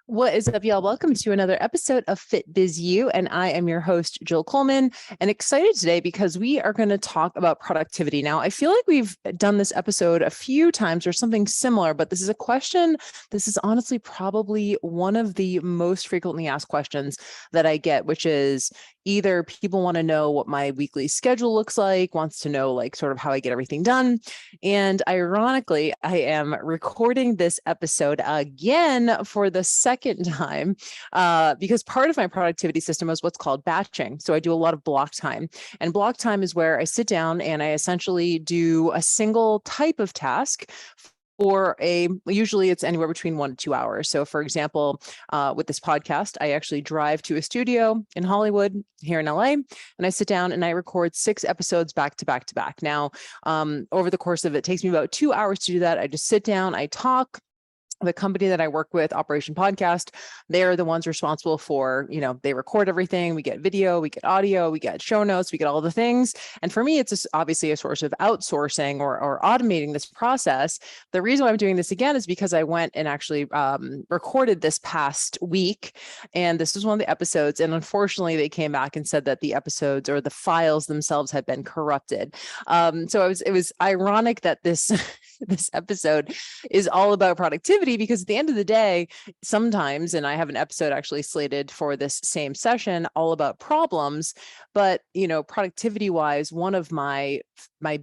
What is up, y'all? Welcome to another episode of FitBizU, and I am your host, Jill Coleman, and excited today because we are going to talk about productivity. Now, I feel like we've done this episode a few times or something similar, but this is a question. This is honestly probably one of the most frequently asked questions that I get, which is either people want to know what my weekly schedule looks like, wants to know like sort of how I get everything done. And ironically, I am recording this episode again for the second time because part of my productivity system is what's called batching. So I do a lot of block time. And block time is where I sit down and I essentially do a single type of task for usually it's anywhere between 1 to 2 hours. So for example, with this podcast, I actually drive to a studio in Hollywood here in LA, and I sit down and I record 6 episodes back to back to back. Now, over the course of it takes me about 2 hours to do that. I just sit down, I talk. The company that I work with, Operation Podcast, they're the ones responsible for, they record everything. We get video, we get audio, we get show notes, we get all the things. And for me, it's obviously a source of outsourcing or automating this process. The reason why I'm doing this again is because I went and actually recorded this past week. And this was one of the episodes. And unfortunately, they came back and said that the episodes or the files themselves had been corrupted. So it was ironic that this this episode is all about productivity, because at the end of the day, sometimes, and I have an episode actually slated for this same session all about problems, but productivity wise, one of my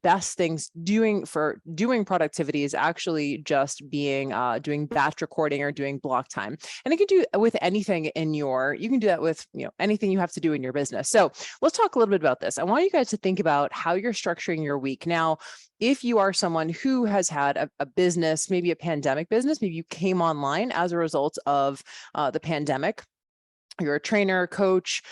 best things doing productivity is actually just doing batch recording or doing block time. And it can do with anything you can do that with anything you have to do in your business. So let's talk a little bit about this. I want you guys to think about how you're structuring your week. Now, if you are someone who has had a business, maybe a pandemic business, maybe you came online as a result of the pandemic, you're a trainer, coach,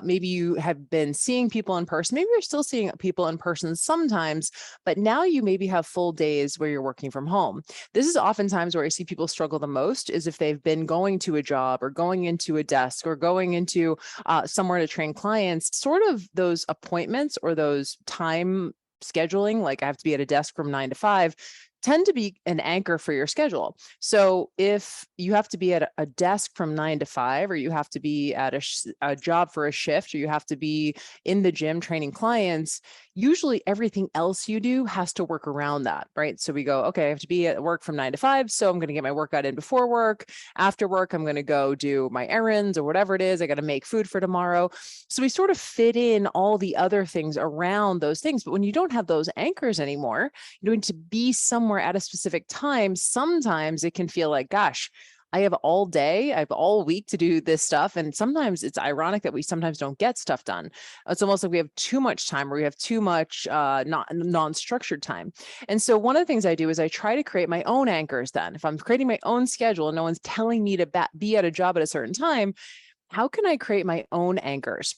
maybe you have been seeing people in person, maybe you're still seeing people in person sometimes, but now you maybe have full days where you're working from home. This is oftentimes where I see people struggle the most, is if they've been going to a job or going into a desk or going into somewhere to train clients, sort of those appointments or those time scheduling, like I have to be at a desk from 9 to 5, tend to be an anchor for your schedule. So if you have to be at a desk from 9 to 5, or you have to be at a job for a shift, or you have to be in the gym training clients, usually everything else you do has to work around that, right? So we go, okay, I have to be at work from 9 to 5. So I'm going to get my workout in before work. After work, I'm going to go do my errands or whatever it is. I got to make food for tomorrow. So we sort of fit in all the other things around those things. But when you don't have those anchors anymore, you're going to be somewhere at a specific time. Sometimes it can feel like, gosh, I have all day, I have all week to do this stuff. And sometimes it's ironic that we sometimes don't get stuff done. It's almost like we have too much time, or we have too much non-structured time. And so one of the things I do is I try to create my own anchors then. If I'm creating my own schedule and no one's telling me to be at a job at a certain time, how can I create my own anchors?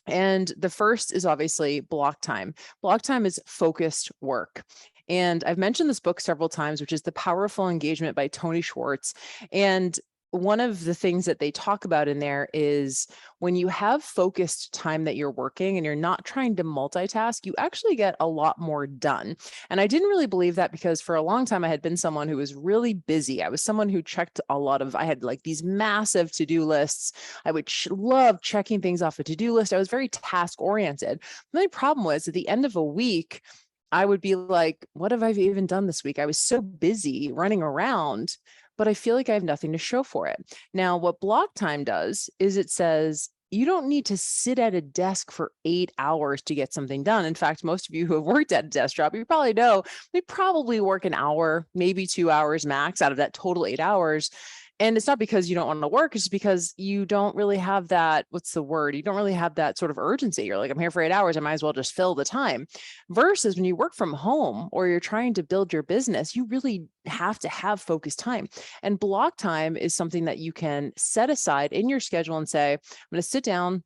And the first is obviously block time. Block time is focused work. And I've mentioned this book several times, which is The Powerful Engagement by Tony Schwartz. And one of the things that they talk about in there is when you have focused time that you're working and you're not trying to multitask, you actually get a lot more done. And I didn't really believe that, because for a long time I had been someone who was really busy. I was someone who checked I had like these massive to-do lists. I would love checking things off a to-do list. I was very task oriented. The only problem was at the end of a week, I would be like, what have I even done this week? I was so busy running around, but I feel like I have nothing to show for it. Now, what block time does is it says, you don't need to sit at a desk for 8 hours to get something done. In fact, most of you who have worked at a desk job, you probably know we probably work an hour, maybe 2 hours max out of that total 8 hours. And it's not because you don't want to work, it's because you don't really have that, what's the word? You don't really have that sort of urgency. You're like, I'm here for 8 hours. I might as well just fill the time. Versus when you work from home or you're trying to build your business, you really have to have focused time. And block time is something that you can set aside in your schedule and say, I'm going to sit down,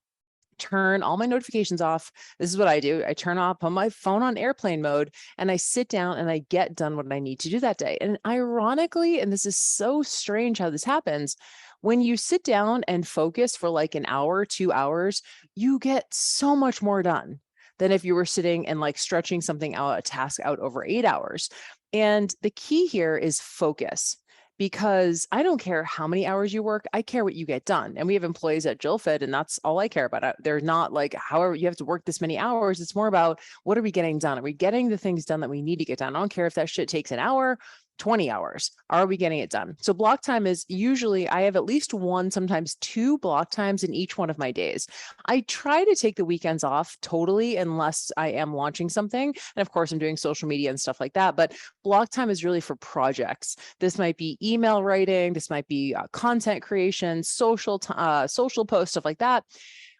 turn all my notifications off. This is what I do. I turn off on my phone on airplane mode, and I sit down and I get done what I need to do that day. And ironically, and this is so strange how this happens, when you sit down and focus for like an hour, 2 hours, you get so much more done than if you were sitting and like stretching something out, a task out over 8 hours. And the key here is focus. because I don't care how many hours you work. I care what you get done. And we have employees at JillFit, and that's all I care about. They're not like, however, you have to work this many hours. It's more about, what are we getting done? Are we getting the things done that we need to get done? I don't care if that shit takes an hour, 20 hours. Are we getting it done? So block time is usually, I have at least one, sometimes two block times in each one of my days. I try to take the weekends off totally, unless I am launching something. And of course, I'm doing social media and stuff like that. But block time is really for projects. This might be email writing. This might be content creation, social posts, stuff like that.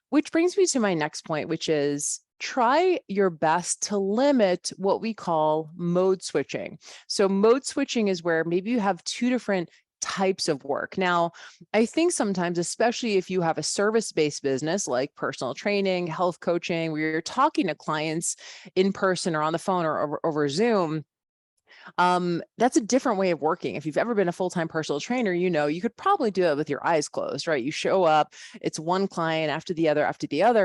Which brings me to my next point, which is, try your best to limit what we call mode switching. So mode switching is where maybe you have two different types of work. Now, I think sometimes, especially if you have a service-based business like personal training, health coaching, where you're talking to clients in person or on the phone or over Zoom, that's a different way of working. If you've ever been a full-time personal trainer, you could probably do it with your eyes closed, right? You show up, it's one client after the other,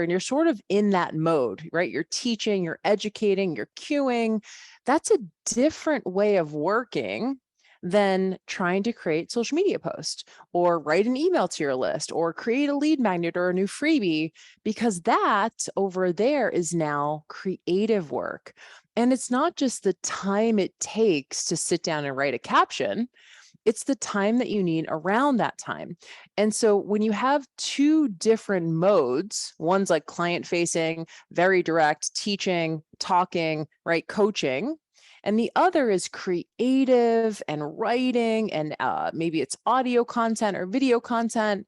and you're sort of in that mode, right? You're teaching, you're educating, you're queuing. That's a different way of working than trying to create social media posts or write an email to your list or create a lead magnet or a new freebie, because that over there is now creative work. And it's not just the time it takes to sit down and write a caption, it's the time that you need around that time. And so when you have two different modes, one's like client facing, very direct, teaching, talking, right, coaching, and the other is creative and writing, and maybe it's audio content or video content,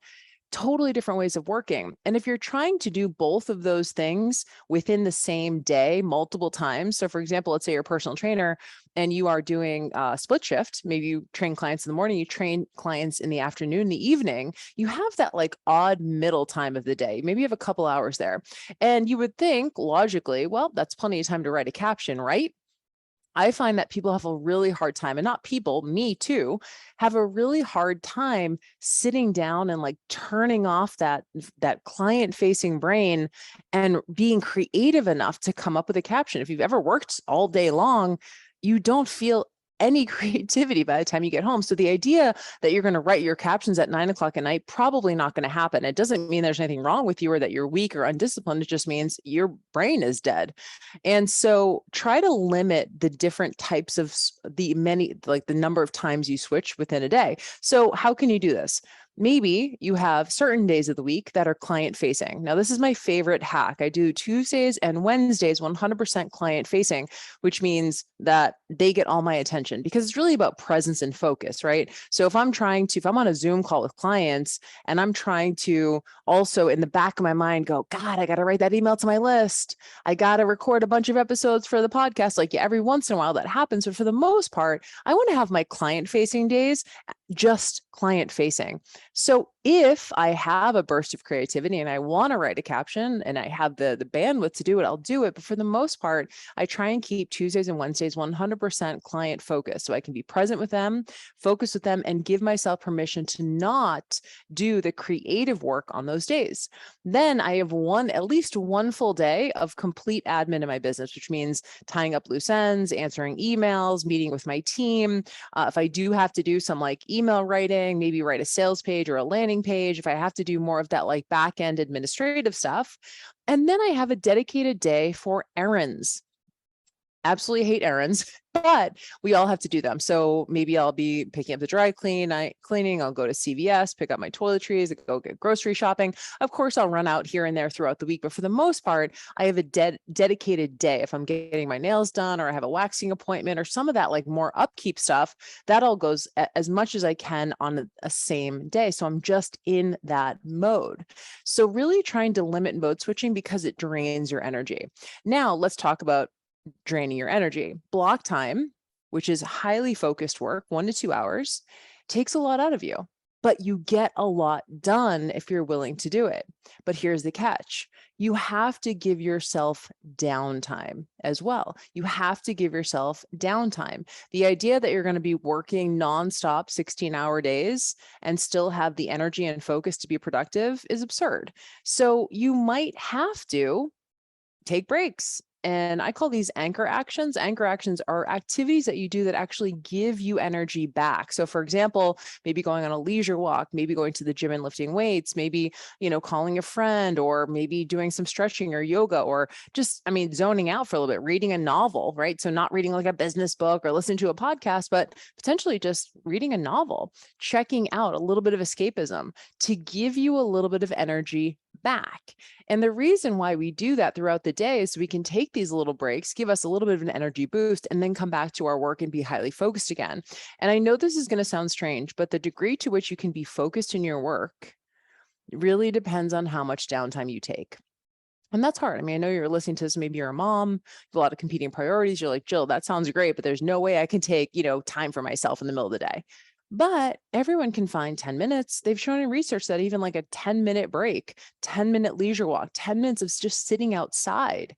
totally different ways of working. And if you're trying to do both of those things within the same day, multiple times. So for example, let's say you're a personal trainer and you are doing a split shift. Maybe you train clients in the morning, you train clients in the afternoon, the evening, you have that like odd middle time of the day. Maybe you have a couple hours there. And you would think logically, well, that's plenty of time to write a caption, right? I find that people have a really hard time, and not people, me too, have a really hard time sitting down and like turning off that client facing brain and being creative enough to come up with a caption. If you've ever worked all day long, you don't feel any creativity by the time you get home. So the idea that you're going to write your captions at 9 o'clock at night, probably not going to happen. It doesn't mean there's anything wrong with you or that you're weak or undisciplined. It just means your brain is dead. And so try to limit the different types of the number of times you switch within a day. So how can you do this? Maybe you have certain days of the week that are client facing. Now, this is my favorite hack. I do Tuesdays and Wednesdays 100% client facing, which means that they get all my attention, because it's really about presence and focus, right? So if I'm on a Zoom call with clients and I'm trying to also in the back of my mind go, God, I got to write that email to my list. I got to record a bunch of episodes for the podcast. Like every once in a while that happens. But for the most part, I want to have my client facing days just client facing. So if I have a burst of creativity and I want to write a caption and I have the bandwidth to do it, I'll do it. But for the most part, I try and keep Tuesdays and Wednesdays 100% client focused, so I can be present with them, focus with them, and give myself permission to not do the creative work on those days. Then I have at least one full day of complete admin in my business, which means tying up loose ends, answering emails, meeting with my team. If I do have to do some like email writing, maybe write a sales page or a landing page, if I have to do more of that like back end administrative stuff. And then I have a dedicated day for errands. Absolutely hate errands, but we all have to do them. So maybe I'll be picking up the dry cleaning. I'll go to CVS, pick up my toiletries, go get grocery shopping. Of course, I'll run out here and there throughout the week, but for the most part, I have a dedicated day. If I'm getting my nails done or I have a waxing appointment or some of that like more upkeep stuff, that all goes as much as I can on a same day. So I'm just in that mode. So really trying to limit mode switching because it drains your energy. Now let's talk about draining your energy. Block time, which is highly focused work, 1 to 2 hours, takes a lot out of you, but you get a lot done if you're willing to do it. But here's the catch. You have to give yourself downtime as well. You have to give yourself downtime. The idea that you're going to be working nonstop 16-hour days and still have the energy and focus to be productive is absurd. So you might have to take breaks. And I call these anchor actions. Anchor actions are activities that you do that actually give you energy back. So for example, maybe going on a leisure walk, maybe going to the gym and lifting weights, maybe, calling a friend, or maybe doing some stretching or yoga, or just, zoning out for a little bit, reading a novel, right? So not reading like a business book or listening to a podcast, but potentially just reading a novel, checking out a little bit of escapism to give you a little bit of energy back. And the reason why we do that throughout the day is so we can take these little breaks, give us a little bit of an energy boost, and then come back to our work and be highly focused again. And I know this is going to sound strange, but the degree to which you can be focused in your work really depends on how much downtime you take. And that's hard. I know you're listening to this, maybe you're a mom, you have a lot of competing priorities. You're like, Jill, that sounds great, but there's no way I can take, time for myself in the middle of the day. But everyone can find 10 minutes. They've shown in research that even like a 10-minute break, 10-minute leisure walk, 10 minutes of just sitting outside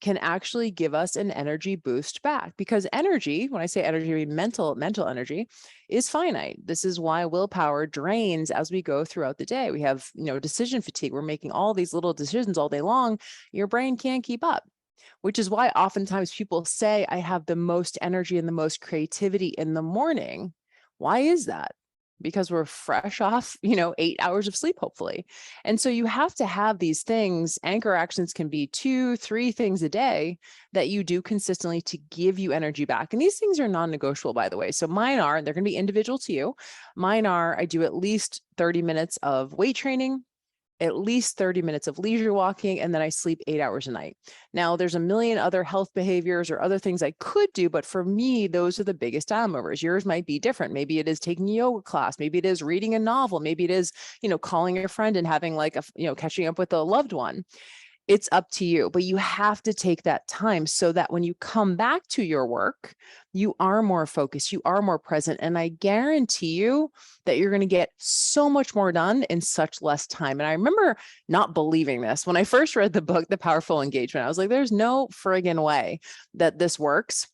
can actually give us an energy boost back. Because energy, when I say energy, I mean mental energy, is finite. This is why willpower drains as we go throughout the day. We have, decision fatigue. We're making all these little decisions all day long. Your brain can't keep up, which is why oftentimes people say, I have the most energy and the most creativity in the morning. Why is that? Because we're fresh off, 8 hours of sleep, hopefully. And so you have to have these things. Anchor actions can be 2, 3 things a day that you do consistently to give you energy back. And these things are non-negotiable, by the way. So mine are, they're going to be individual to you. Mine are, I do at least 30 minutes of weight training, at least 30 minutes of leisure walking, and then I sleep 8 hours a night. Now, there's a million other health behaviors or other things I could do, but for me, those are the biggest dial movers. Yours might be different. Maybe it is taking a yoga class. Maybe it is reading a novel. Maybe it is, calling a friend and having like catching up with a loved one. It's up to you, but you have to take that time so that when you come back to your work, you are more focused, you are more present. And I guarantee you that you're going to get so much more done in such less time. And I remember not believing this when I first read the book, The Powerful Engagement. I was like, there's no friggin' way that this works.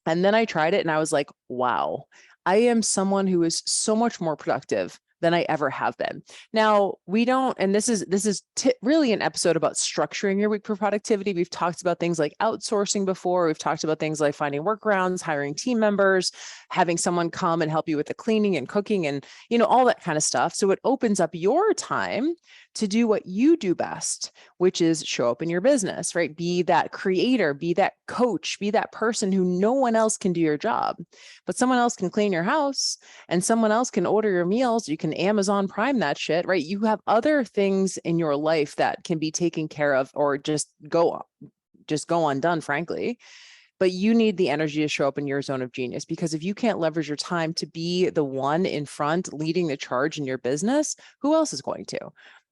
And then I tried it and I was like, wow, I am someone who is so much more productive than I ever have been. Now, we don't, and this is really an episode about structuring your week for productivity. We've talked about things like outsourcing before. We've talked about things like finding workarounds, hiring team members, having someone come and help you with the cleaning and cooking and, all that kind of stuff. So it opens up your time to do what you do best, which is show up in your business, right? Be that creator, be that coach, be that person who no one else can do your job, but someone else can clean your house and someone else can order your meals. You can Amazon Prime that shit, right? You have other things in your life that can be taken care of or just go undone, frankly. But you need the energy to show up in your zone of genius, because if you can't leverage your time to be the one in front leading the charge in your business, who else is going to?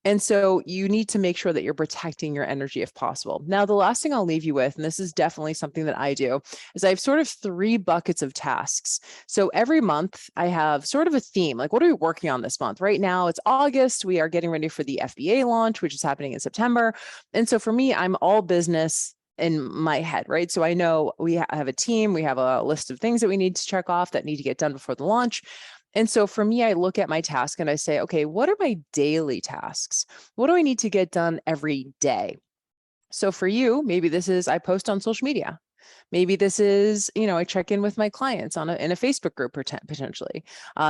And so you need to make sure that you're protecting your energy if possible. Now, the last thing I'll leave you with, and this is definitely something that I do, is I have sort of 3 buckets of tasks. So every month I have sort of a theme, like what are we working on this month? Right now it's August. We are getting ready for the FBA launch, which is happening in September. And so for me, I'm all business in my head, right? So I know we have a team, we have a list of things that we need to check off that need to get done before the launch. And so for me, I look at my task and I say, okay, what are my daily tasks? What do I need to get done every day? So for you, maybe this is I post on social media. Maybe this is, I check in with my clients in a Facebook group potentially.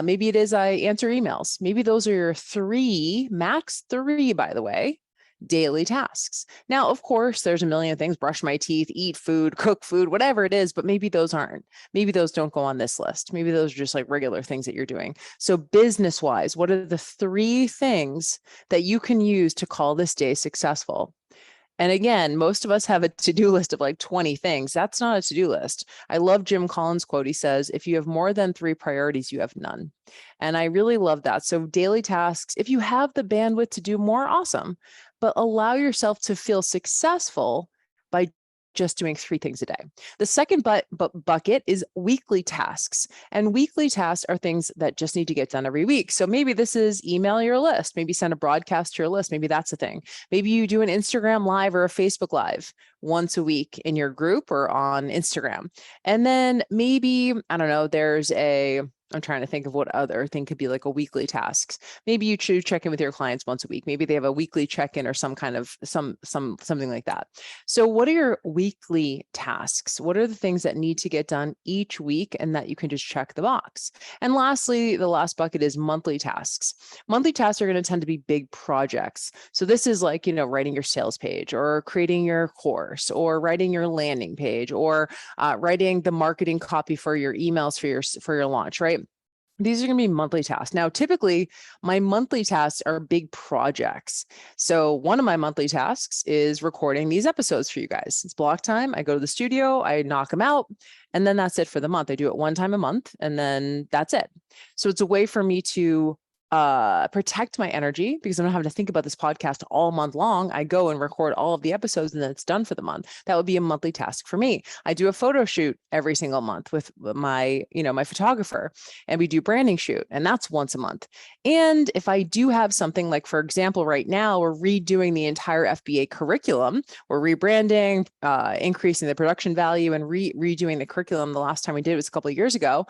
Maybe it is I answer emails. Maybe those are your 3, max 3, by the way, daily tasks. Now, of course, there's a million things: brush my teeth, eat food, cook food, whatever it is, but maybe those aren't. Maybe those don't go on this list. Maybe those are just like regular things that you're doing. So business-wise, what are the 3 things that you can use to call this day successful? And again, most of us have a to-do list of like 20 things. That's not a to-do list. I love Jim Collins' quote. He says, if you have more than 3 priorities, you have none. And I really love that. So daily tasks, if you have the bandwidth to do more, awesome. But allow yourself to feel successful by just doing 3 things a day. The second bucket is weekly tasks. And weekly tasks are things that just need to get done every week. So maybe this is email your list, maybe send a broadcast to your list. Maybe that's a thing. Maybe you do an Instagram live or a Facebook live, once a week in your group or on Instagram. And then maybe, I don't know, I'm trying to think of what other thing could be like a weekly tasks. Maybe you should check in with your clients once a week. Maybe they have a weekly check-in or some kind of something like that. So what are your weekly tasks? What are the things that need to get done each week and that you can just check the box? And lastly, the last bucket is monthly tasks. Monthly tasks are going to tend to be big projects. So this is like, writing your sales page or creating your course or writing your landing page or writing the marketing copy for your emails for your launch, right? These are going to be monthly tasks. Now, typically, my monthly tasks are big projects. So one of my monthly tasks is recording these episodes for you guys. It's block time. I go to the studio, I knock them out, and then that's it for the month. I do it one time a month, and then that's it. So it's a way for me to protect my energy because I'm not having to think about this podcast all month long. I go and record all of the episodes and then it's done for the month. That would be a monthly task for me. I do a photo shoot every single month with my photographer, and we do branding shoot, and that's once a month. And if I do have something like, for example, right now we're redoing the entire FBA curriculum, we're rebranding, increasing the production value and redoing the curriculum. The last time we did it was a couple of years ago.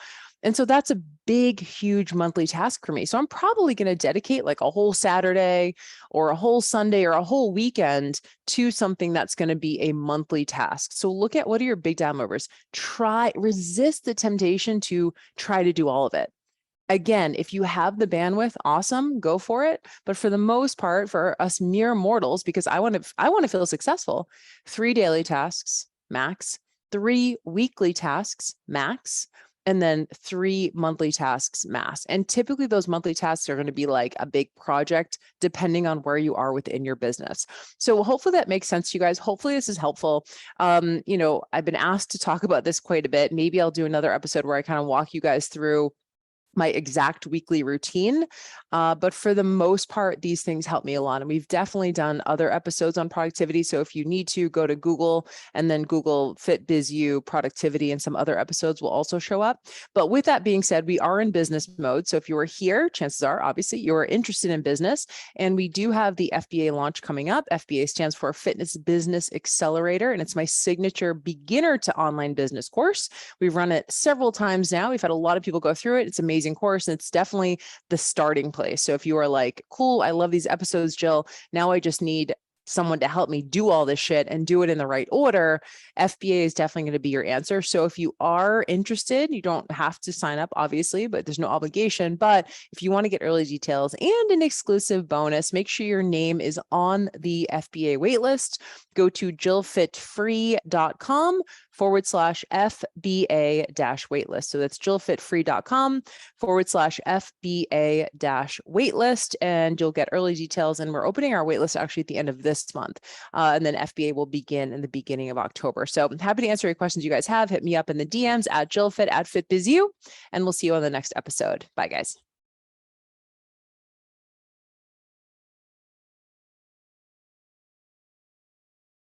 And so that's a big, huge monthly task for me. So I'm probably going to dedicate like a whole Saturday or a whole Sunday or a whole weekend to something that's going to be a monthly task. So look at what are your big downloaders. Resist the temptation to try to do all of it. Again, if you have the bandwidth, awesome, go for it. But for the most part, for us mere mortals, because I want to feel successful, 3 daily tasks, max, 3 weekly tasks, max, and then 3 monthly tasks max. And typically those monthly tasks are going to be like a big project, depending on where you are within your business. So hopefully that makes sense to you guys. Hopefully this is helpful. I've been asked to talk about this quite a bit. Maybe I'll do another episode where I kind of walk you guys through my exact weekly routine. But for the most part, these things help me a lot. And we've definitely done other episodes on productivity. So if you need to go to Google and then Google FitBizU productivity, and some other episodes will also show up. But with that being said, we are in business mode. So if you are here, chances are obviously you are interested in business. And we do have the FBA launch coming up. FBA stands for Fitness Business Accelerator. And it's my signature beginner to online business course. We've run it several times now. We've had a lot of people go through it. It's amazing course. And it's definitely the starting place. So if you are like, cool, I love these episodes, Jill, now I just need someone to help me do all this shit and do it in the right order, FBA is definitely going to be your answer. So if you are interested, you don't have to sign up, obviously, but there's no obligation. But if you want to get early details and an exclusive bonus, make sure your name is on the FBA waitlist. Go to jillfitfree.com/FBA-waitlist. So that's jillfitfree.com/FBA-waitlist, and you'll get early details. And we're opening our waitlist actually at the end of this month. And then FBA will begin in the beginning of October. So I'm happy to answer any questions you guys have. Hit me up in the DMs at JillFit at FitBizU, and we'll see you on the next episode. Bye, guys.